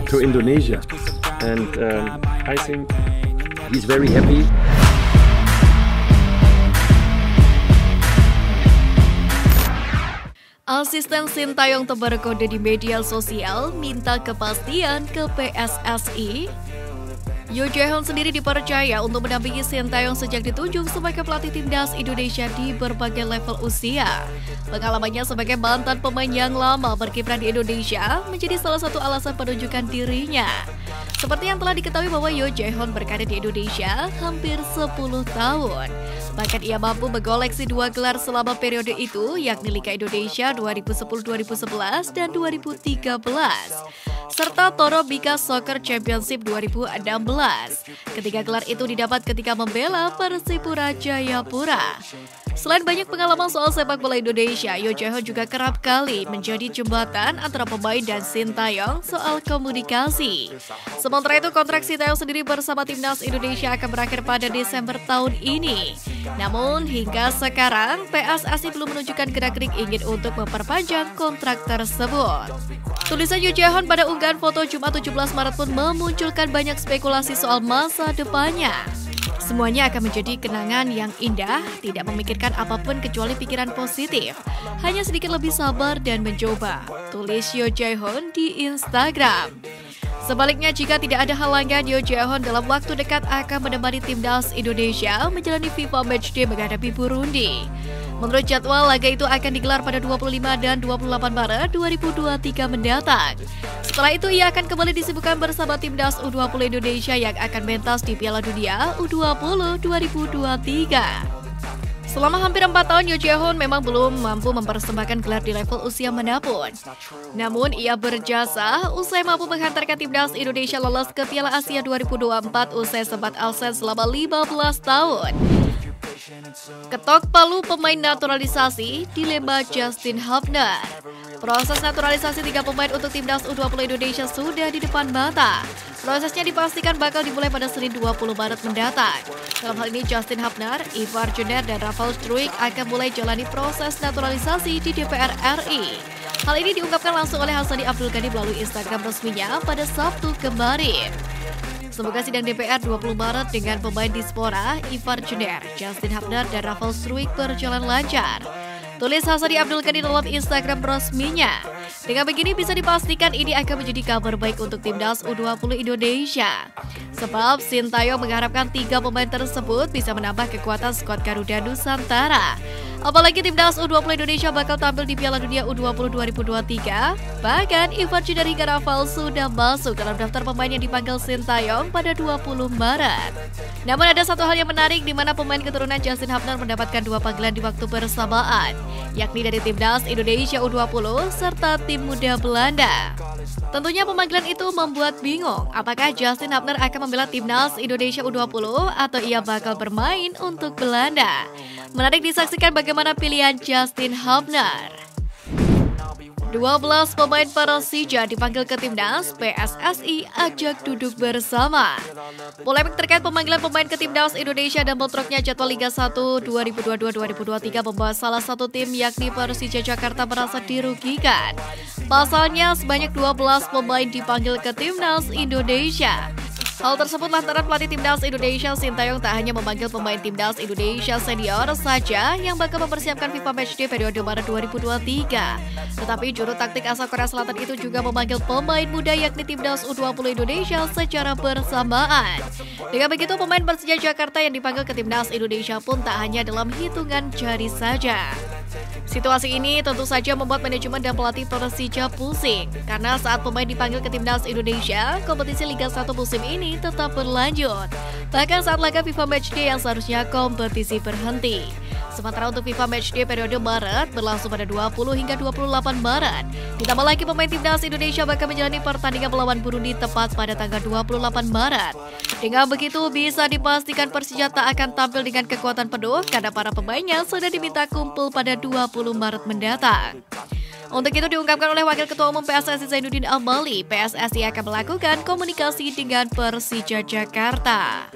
to Indonesia, and I think he's very happy. Asisten Sintayong tebar kode di media sosial minta kepastian ke PSSI. Yoo Jae-hoon sendiri dipercaya untuk mendampingi Sintayong sejak ditunjuk sebagai pelatih timnas Indonesia di berbagai level usia. Pengalamannya sebagai mantan pemain yang lama berkiprah di Indonesia menjadi salah satu alasan penunjukan dirinya. Seperti yang telah diketahui bahwa Yoo Jae-hoon berkarir di Indonesia hampir 10 tahun. Bahkan ia mampu mengoleksi 2 gelar selama periode itu, yakni Liga Indonesia 2010-2011 dan 2013, serta Toro Bika Soccer Championship 2016. Ketiga gelar itu didapat ketika membela Persipura Jayapura. Selain banyak pengalaman soal sepak bola Indonesia, Yoo Jae-hoon juga kerap kali menjadi jembatan antara pemain dan Sintayong soal komunikasi. Sementara itu, kontrak Sintayong sendiri bersama timnas Indonesia akan berakhir pada Desember tahun ini. Namun, hingga sekarang PSSI belum menunjukkan gerak-gerik ingin untuk memperpanjang kontrak tersebut. Tulisan Yoo Jae-hoon pada unggahan foto Jumat 17 Maret pun memunculkan banyak spekulasi soal masa depannya. Semuanya akan menjadi kenangan yang indah, tidak memikirkan apapun kecuali pikiran positif. Hanya sedikit lebih sabar dan mencoba, tulis Yoo Jae-hoon di Instagram. Sebaliknya, jika tidak ada halangan, Yoo Jae-hoon dalam waktu dekat akan menemani timnas Indonesia menjalani FIFA Matchday menghadapi Burundi. Menurut jadwal, laga itu akan digelar pada 25 dan 28 Maret 2023 mendatang. Setelah itu, ia akan kembali disibukkan bersama timnas U20 Indonesia yang akan mentas di Piala Dunia U20 2023. Selama hampir 4 tahun, Yoo Jae-hoon memang belum mampu mempersembahkan gelar di level usia manapun. Namun, ia berjasa usai mampu menghantarkan timnas Indonesia lolos ke Piala Asia 2024 usai sempat absen selama 15 tahun. Ketok palu pemain naturalisasi, dilema Justin Hubner. Proses naturalisasi 3 pemain untuk timnas U20 Indonesia sudah di depan mata. Prosesnya dipastikan bakal dimulai pada Senin 20 Maret mendatang. Dalam hal ini, Justin Hubner, Ivar Jenner, dan Rafael Struijk akan mulai jalani proses naturalisasi di DPR RI. Hal ini diungkapkan langsung oleh Hasani Abdul Ghani melalui Instagram resminya pada Sabtu kemarin. Semoga sidang DPR 20 Maret dengan pemain diaspora, Ivar Jenner, Justin Hubner, dan Rafael Struijk berjalan lancar, tulis Hasani Abdul Ghani dalam Instagram resminya. Dengan begini bisa dipastikan ini akan menjadi kabar baik untuk timnas U20 Indonesia. Sebab Sintayong mengharapkan 3 pemain tersebut bisa menambah kekuatan skuad Garuda Nusantara. Apalagi timnas U20 Indonesia bakal tampil di Piala Dunia U20 2023. Bahkan Ivar Jenner hingga Rafael sudah masuk dalam daftar pemain yang dipanggil Sintayong pada 20 Maret. Namun ada satu hal yang menarik di mana pemain keturunan Justin Hubner mendapatkan 2 panggilan di waktu bersamaan, yakni dari timnas Indonesia U20 serta tim muda Belanda. Tentunya pemanggilan itu membuat bingung, apakah Justin Hubner akan membela timnas Indonesia U20 atau ia bakal bermain untuk Belanda. Menarik disaksikan bagaimana pilihan Justin Hubner. 12 pemain Persija dipanggil ke timnas, PSSI ajak duduk bersama. Polemik terkait pemanggilan pemain ke timnas Indonesia dan botroknya jadwal Liga 1 2022-2023 membuat salah satu tim yakni Persija Jakarta merasa dirugikan. Pasalnya sebanyak 12 pemain dipanggil ke timnas Indonesia. Hal tersebut lantaran pelatih timnas Indonesia Sintayong tak hanya memanggil pemain timnas Indonesia senior saja yang bakal mempersiapkan FIFA Matchday periode Maret 2023. Tetapi juru taktik asal Korea Selatan itu juga memanggil pemain muda yakni timnas U20 Indonesia secara bersamaan. Dengan begitu, pemain Persija Jakarta yang dipanggil ke timnas Indonesia pun tak hanya dalam hitungan jari saja. Situasi ini tentu saja membuat manajemen dan pelatih Persija pusing, karena saat pemain dipanggil ke timnas Indonesia, kompetisi Liga 1 musim ini tetap berlanjut. Bahkan saat laga FIFA Matchday yang seharusnya kompetisi berhenti. Sementara untuk FIFA Matchday periode Maret berlangsung pada 20 hingga 28 Maret. Ditambah lagi pemain timnas Indonesia bakal menjalani pertandingan melawan Burundi tepat pada tanggal 28 Maret. Dengan begitu bisa dipastikan Persija tak akan tampil dengan kekuatan penuh karena para pemainnya sudah diminta kumpul pada 20 Maret mendatang. Untuk itu diungkapkan oleh Wakil Ketua Umum PSSI Zainuddin Amali, PSSI akan melakukan komunikasi dengan Persija Jakarta.